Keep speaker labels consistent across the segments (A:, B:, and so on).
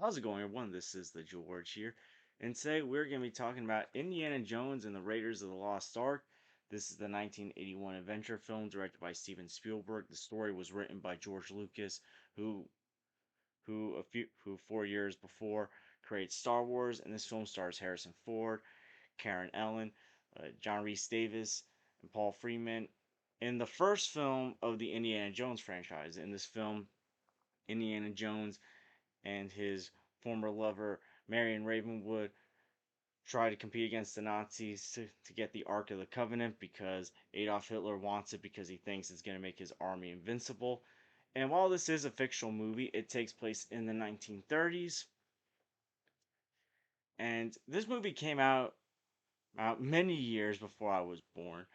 A: How's it going, everyone? This is the George here, and today we're going to be talking about Indiana Jones and the Raiders of the Lost Ark. This is the 1981 adventure film directed by Steven Spielberg. The story was written by George Lucas, who 4 years before created Star Wars, and this film stars Harrison Ford, Karen Allen, John Rhys Davis, and Paul Freeman. In the first film of the Indiana Jones franchise, in this film, Indiana Jones and his former lover Marion Ravenwood try to compete against the Nazis to get the Ark of the Covenant because Adolf Hitler wants it because he thinks it's going to make his army invincible. And while this is a fictional movie, it takes place in the 1930s. And this movie came out many years before I was born.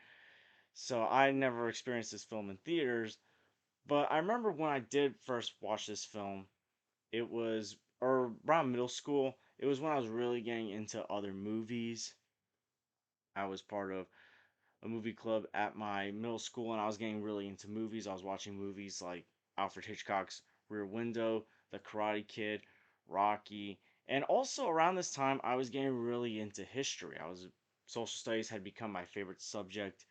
A: So I never experienced this film in theaters. But I remember when I did first watch this film, it was or around middle school. It was when I was really getting into other movies. I was part of a movie club at my middle school, and I was getting really into movies. I was watching movies like Alfred Hitchcock's Rear Window, The Karate Kid, Rocky, and also around this time I was getting really into history. I was Social studies had become my favorite subject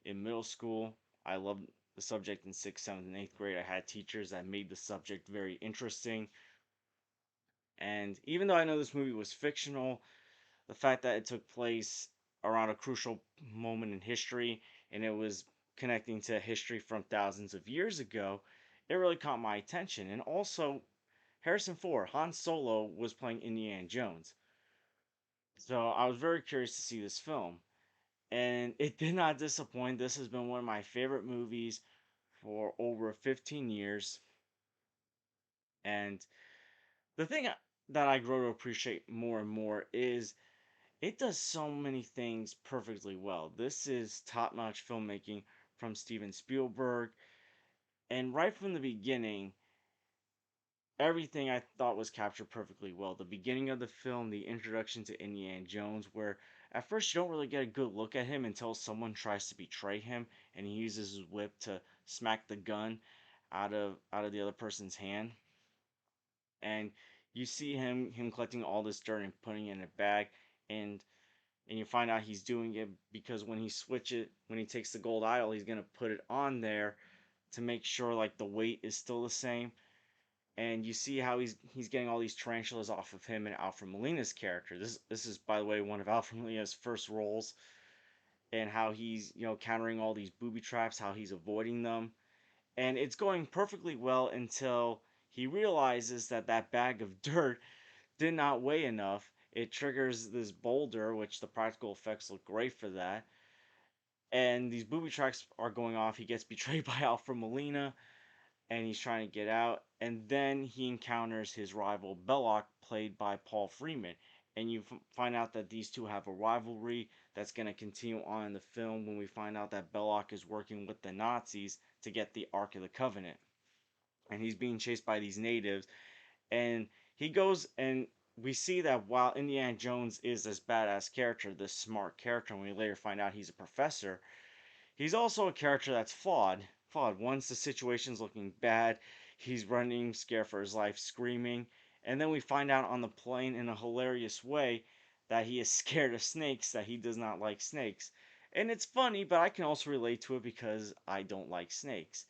A: in middle school. I loved the subject in sixth, seventh, and eighth grade. I had teachers that made the subject very interesting. And even though I know this movie was fictional, the fact that it took place around a crucial moment in history and it was connecting to history from thousands of years ago, it really caught my attention. And also, Harrison Ford, Han Solo, was playing Indiana Jones. So I was very curious to see this film. And it did not disappoint. This has been one of my favorite movies for over 15 years. And the thing that I grow to appreciate more and more is it does so many things perfectly well. This is top notch filmmaking from Steven Spielberg. And right from the beginning, everything I thought was captured perfectly well. The beginning of the film, the introduction to Indiana Jones, where at first you don't really get a good look at him until someone tries to betray him and he uses his whip to smack the gun out of the other person's hand. And you see him collecting all this dirt and putting it in a bag, and you find out he's doing it because when he takes the gold idol, he's gonna put it on there to make sure like the weight is still the same. And you see how he's getting all these tarantulas off of him and Alfred Molina's character. This is, by the way, one of Alfred Molina's first roles, and how he's countering all these booby traps, how he's avoiding them, and it's going perfectly well until he realizes that that bag of dirt did not weigh enough. It triggers this boulder, which the practical effects look great for that, and these booby tracks are going off. He gets betrayed by Alfred Molina, and he's trying to get out. And then he encounters his rival Belloc, played by Paul Freeman. And you find out that these two have a rivalry that's going to continue on in the film when we find out that Belloc is working with the Nazis to get the Ark of the Covenant. And he's being chased by these natives. And he goes and we see that while Indiana Jones is this badass character, this smart character, and we later find out he's a professor, he's also a character that's flawed. Flawed. Once the situation's looking bad, he's running, scared for his life, screaming, and then we find out on the plane in a hilarious way that he is scared of snakes, that he does not like snakes. And it's funny, but I can also relate to it because I don't like snakes.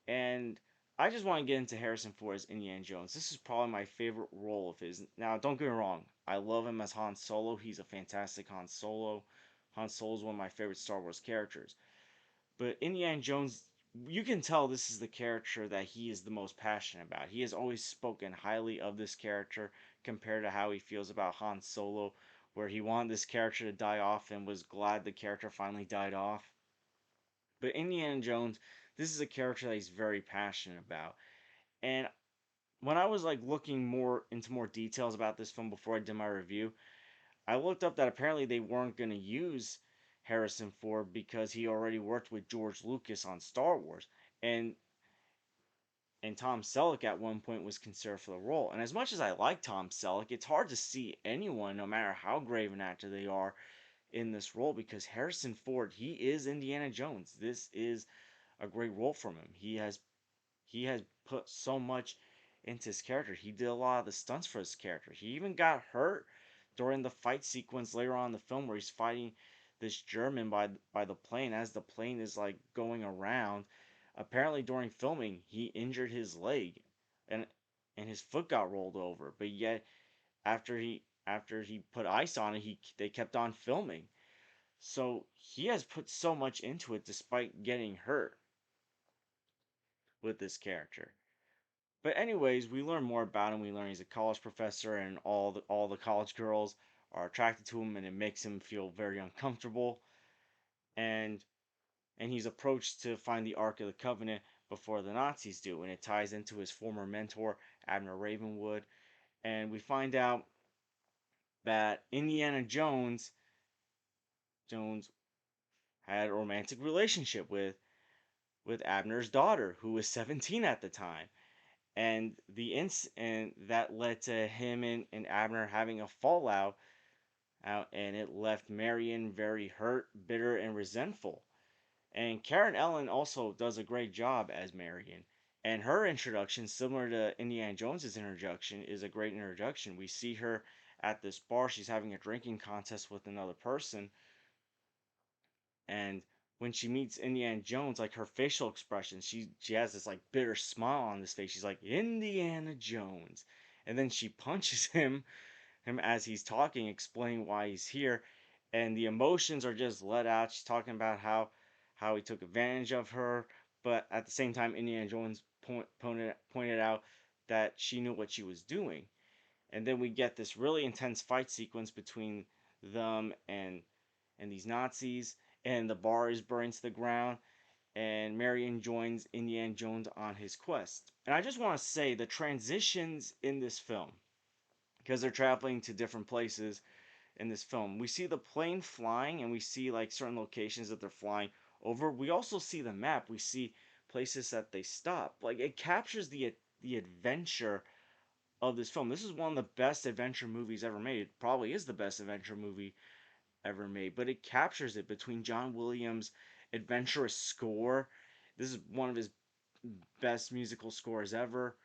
A: And I just want to get into Harrison Ford as Indiana Jones. This is probably my favorite role of his. Now, don't get me wrong, I love him as Han Solo. He's a fantastic Han Solo. Han Solo is one of my favorite Star Wars characters. But Indiana Jones, you can tell this is the character that he is the most passionate about. He has always spoken highly of this character compared to how he feels about Han Solo, where he wanted this character to die off and was glad the character finally died off. But Indiana Jones, this is a character that he's very passionate about. And when I was like looking more into more details about this film before I did my review, I looked up that apparently they weren't going to use Harrison Ford because he already worked with George Lucas on Star Wars, and Tom Selleck at one point was considered for the role. And as much as I like Tom Selleck, it's hard to see anyone, no matter how great an actor they are, in this role because Harrison Ford, he is Indiana Jones. This is a great role from him. He has put so much into his character. He did a lot of the stunts for his character. He even got hurt during the fight sequence later on in the film where he's fighting this German by the plane as the plane is like going around. Apparently during filming he injured his leg and his foot got rolled over. But yet after he put ice on it, he they kept on filming. So he has put so much into it despite getting hurt with this character. But anyways, we learn more about him. We learn he's a college professor, and all the college girls are attracted to him, and it makes him feel very uncomfortable. And he's approached to find the Ark of the Covenant before the Nazis do, and it ties into his former mentor Abner Ravenwood. And we find out that Indiana Jones had a romantic relationship with Abner's daughter, who was 17 at the time. And and that led to him and Abner having a fallout out, and it left Marion very hurt, bitter, and resentful. And Karen Ellen also does a great job as Marion. And her introduction, similar to Indiana Jones's introduction, is a great introduction. We see her at this bar. She's having a drinking contest with another person, and when she meets Indiana Jones, like her facial expression, she has this like bitter smile on this face. She's like Indiana Jones, and then she punches him as he's talking, explaining why he's here, and the emotions are just let out. She's talking about how he took advantage of her, but at the same time, Indiana Jones pointed out that she knew what she was doing, and then we get this really intense fight sequence between them and these Nazis, and the bar is burned to the ground, and Marion joins Indiana Jones on his quest. And I just want to say the transitions in this film, because they're traveling to different places in this film, we see the plane flying and we see like certain locations that they're flying over. We also see the map. We see places that they stop. Like it captures the adventure of this film. This is one of the best adventure movies ever made. It probably is the best adventure movie ever made, but it captures it between John Williams' adventurous score. This is one of his best musical scores ever.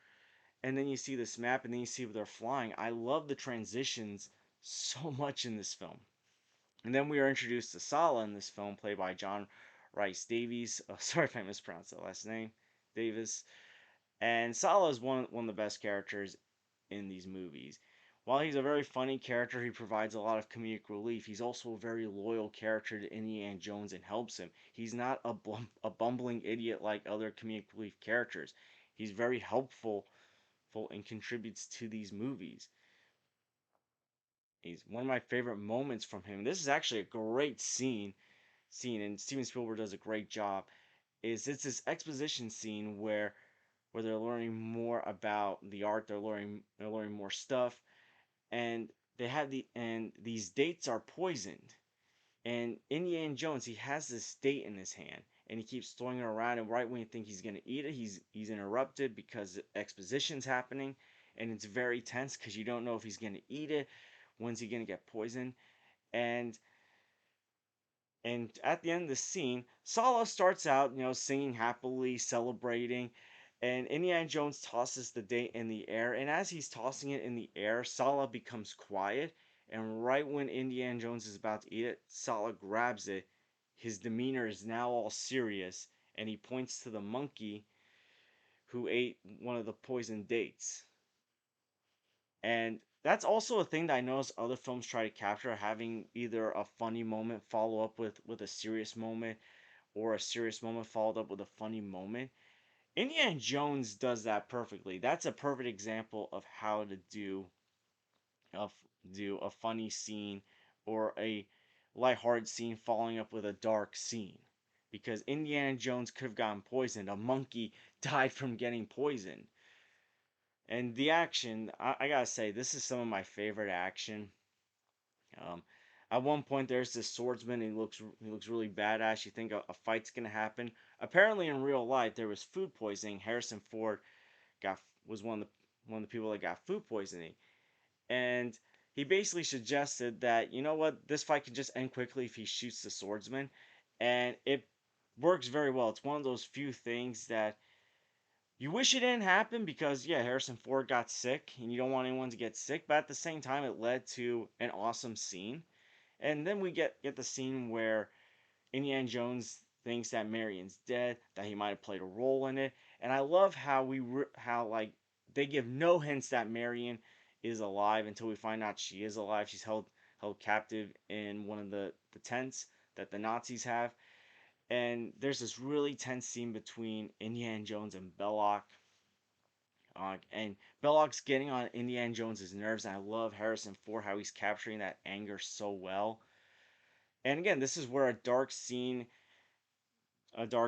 A: And then you see this map, and then you see where they're flying. I love the transitions so much in this film. And then we are introduced to Sala in this film, played by John Rice Davies. Oh, sorry if I mispronounced that last name, Davis. And Sala is one of the best characters in these movies. While he's a very funny character, he provides a lot of comedic relief. He's also a very loyal character to Indiana Jones and helps him. He's not a bumbling idiot like other comedic relief characters. He's very helpful and contributes to these movies. He's one of my favorite moments from him. This is actually a great scene, and Steven Spielberg does a great job. It's this exposition scene where they're learning more about the art, they're learning more stuff, and these dates are poisoned. And Indiana Jones, he has this date in his hand, and he keeps throwing it around. And right when you think he's gonna eat it, he's interrupted because exposition's happening, and it's very tense because you don't know if he's gonna eat it, when's he gonna get poisoned, and at the end of the scene, Sala starts out, singing happily, celebrating, and Indiana Jones tosses the date in the air. And as he's tossing it in the air, Sala becomes quiet. And right when Indiana Jones is about to eat it, Sala grabs it. His demeanor is now all serious, and he points to the monkey who ate one of the poisoned dates. And that's also a thing that I notice other films try to capture, having either a funny moment follow up with a serious moment, or a serious moment followed up with a funny moment. Indiana Jones does that perfectly. That's a perfect example of how to a, do a funny scene or a lighthearted scene following up with a dark scene. Because Indiana Jones could have gotten poisoned. A monkey died from getting poisoned. And the action, I gotta say, this is some of my favorite action. Um, at one point, there's this swordsman. He looks really badass. You think a fight's gonna happen. Apparently, in real life, there was food poisoning. Harrison Ford got was one of the people that got food poisoning, and he basically suggested that, you know what, this fight can just end quickly if he shoots the swordsman, and it works very well. It's one of those few things that You wish it didn't happen because yeah, Harrison Ford got sick and you don't want anyone to get sick, but at the same time it led to an awesome scene. And then we get the scene where Indiana Jones thinks that Marion's dead, that he might have played a role in it, and I love how how like they give no hints that Marion is alive until we find out she is alive. She's held captive in one of the tents that the Nazis have, and there's this really tense scene between Indiana Jones and Belloc. And Belloc's getting on Indiana Jones's nerves, and I love Harrison Ford how he's capturing that anger so well. And again, this is where a dark,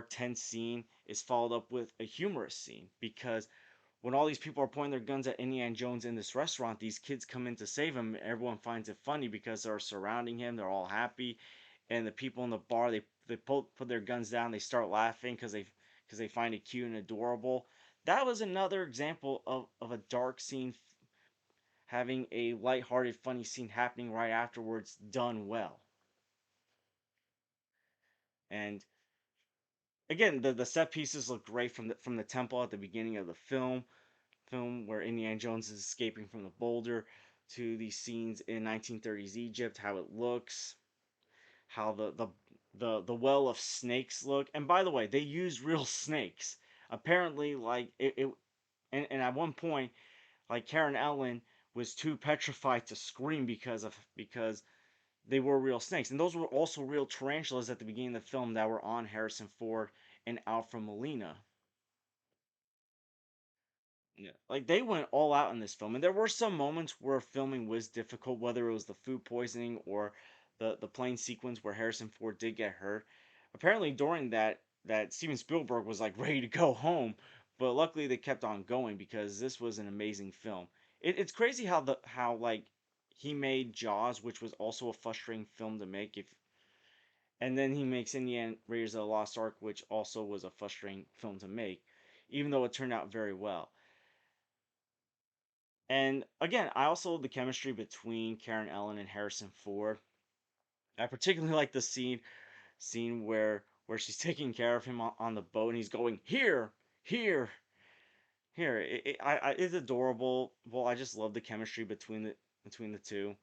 A: tense scene is followed up with a humorous scene because when all these people are pointing their guns at Indiana Jones in this restaurant, these kids come in to save him. Everyone finds it funny because they're surrounding him. They're all happy, and the people in the bar they put their guns down. They start laughing because they find it cute and adorable. That was another example of a dark scene having a lighthearted, funny scene happening right afterwards, done well. And again, the set pieces look great from the temple at the beginning of the film where Indiana Jones is escaping from the boulder to these scenes in 1930s Egypt, how it looks, how the well of snakes look. And by the way, they use real snakes. Apparently, and at one point, like Karen Ellen was too petrified to scream because they were real snakes. And those were also real tarantulas at the beginning of the film that were on Harrison Ford and Alfred Molina. Yeah, like they went all out in this film, and there were some moments where filming was difficult, whether it was the food poisoning or the plane sequence where Harrison Ford did get hurt. Apparently, during that Steven Spielberg was like ready to go home, but luckily they kept on going because this was an amazing film. It's crazy how like he made Jaws, which was also a frustrating film to make, if and then he makes Indiana Raiders of the Lost Ark, which also was a frustrating film to make, even though it turned out very well. And again, I also love the chemistry between Karen Ellen and Harrison Ford. I particularly like the scene where she's taking care of him on the boat and he's going here, here, here. It's adorable. Well, I just love the chemistry between the two.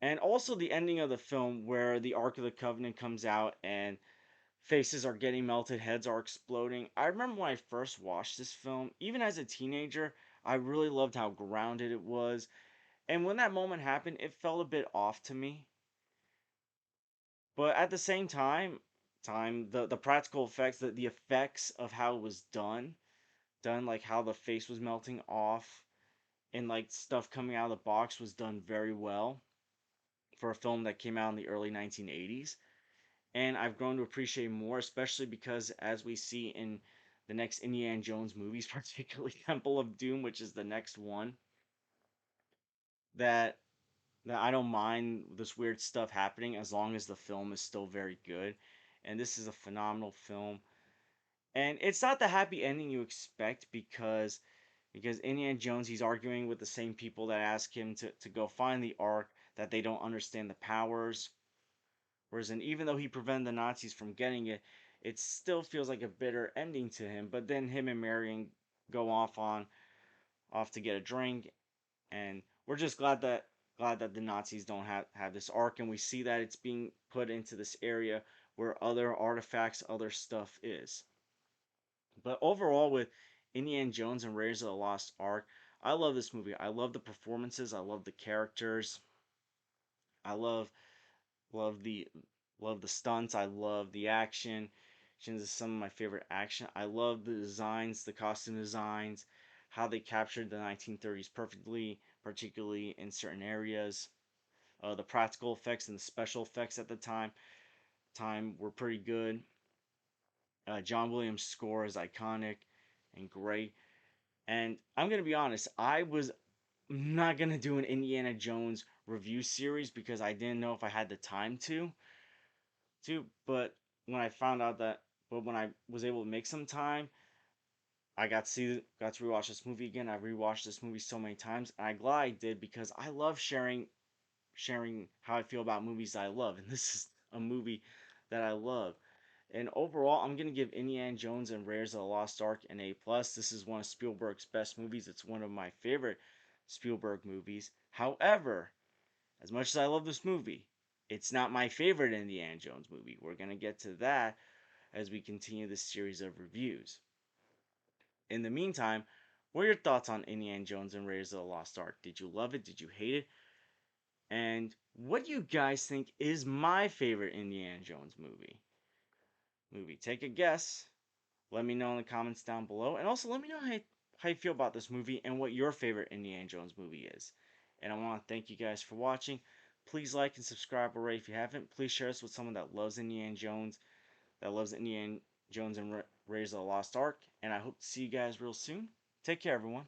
A: And also the ending of the film where the Ark of the Covenant comes out and faces are getting melted, heads are exploding. I remember when I first watched this film, even as a teenager, I really loved how grounded it was. And when that moment happened, it felt a bit off to me. But at the same time the practical effects, the effects of how it was done like how the face was melting off and like stuff coming out of the box was done very well for a film that came out in the early 1980s. And I've grown to appreciate more, especially because as we see in the next Indiana Jones movies, particularly Temple of Doom, which is the next one, that I don't mind this weird stuff happening as long as the film is still very good. And this is a phenomenal film. And it's not the happy ending you expect because Indiana Jones he's arguing with the same people that ask him to go find the Ark that they don't understand the powers. Whereas and even though he prevented the Nazis from getting it, it still feels like a bitter ending to him. But then him and Marion go off to get a drink and we're just glad that the Nazis don't have this ark, and we see that it's being put into this area where other artifacts, other stuff is. But overall, with Indiana Jones and Raiders of the Lost Ark, I love this movie. I love the performances. I love the characters. I love the love the stunts. I love the action. This is some of my favorite action. I love the designs, the costume designs, how they captured the 1930s perfectly, particularly in certain areas. The practical effects and the special effects at the time were pretty good. John Williams' score is iconic and great. And I'm gonna be honest, I was not gonna do an Indiana Jones review series because I didn't know if I had the time to. But when I found out that, but when I was able to make some time, I got to rewatch this movie again. I rewatched this movie so many times, and I'm glad I did because I love sharing how I feel about movies that I love, and this is a movie that I love. And overall, I'm gonna give Indiana Jones and Raiders of the Lost Ark an A plus. This is one of Spielberg's best movies. It's one of my favorite Spielberg movies. However, as much as I love this movie, it's not my favorite Indiana Jones movie. We're gonna get to that as we continue this series of reviews. In the meantime, what are your thoughts on Indiana Jones and Raiders of the Lost Ark? Did you love it? Did you hate it? And what do you guys think is my favorite Indiana Jones movie? Take a guess. Let me know in the comments down below. And also let me know how you feel about this movie and what your favorite Indiana Jones movie is. And I want to thank you guys for watching. Please like and subscribe already if you haven't. Please share this with someone that loves Indiana Jones, that loves Indiana Jones and Raiders of the Lost Ark. And I hope to see you guys real soon. Take care, everyone.